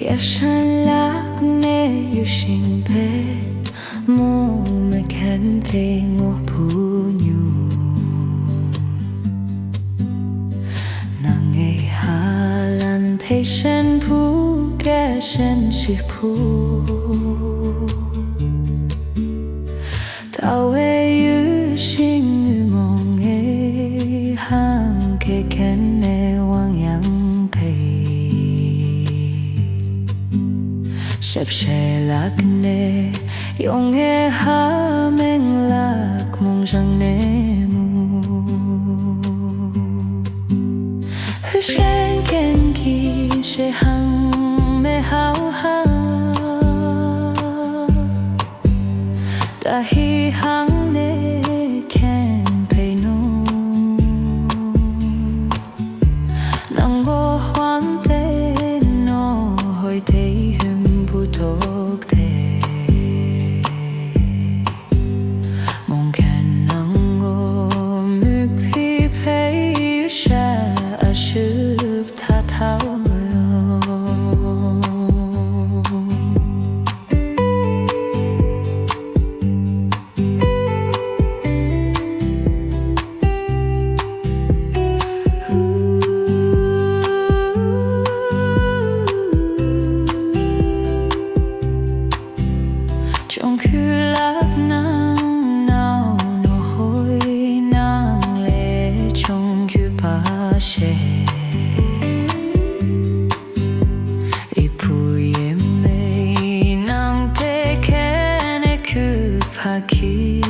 Yashan lạc nê yu sinh pe mô me khen te ngô pu nhu nang ngay hà lan pe shen pu ke shen shi pu tao we yu sinh yu mong e hang ke ken ne wang yang Shep she lạc nê yong e ha meng lạc mong răng nê mu Hư shen ken ki she hang me hao ha Ta hi hang nê ken pei no Nang go hoang te no hoi te thuộc thế mong khen nắng ngô mực phi phê sa sụp tha thao trong khi lạc nắng nào nô hôi nắng lệ trong khi ba she e pui em mei nang te kene ku pa ki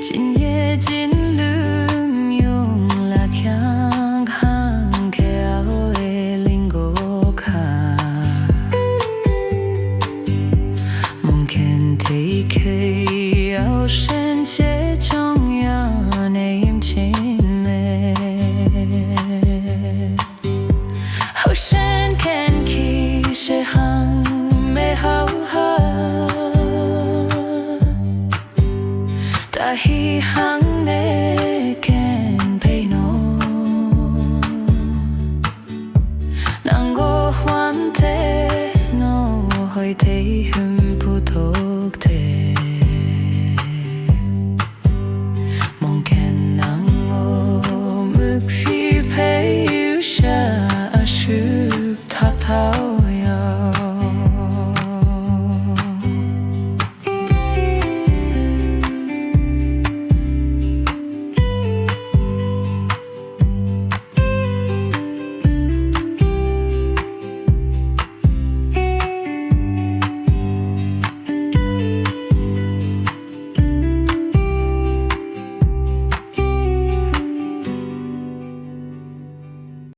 jin ye jin lum yong la kyang hang ke ao e lingo ka Thấy khi áo sen chế trong nhà này em trên mẹ áo sen khen khi sẽ hăng mẹ hao ha ta hi hăng nè khen pei no nàng go hoan te no hoi thấy hum pu thuộc thế mong khen nắng ngô mực phi phê yêu sa sụp tha thao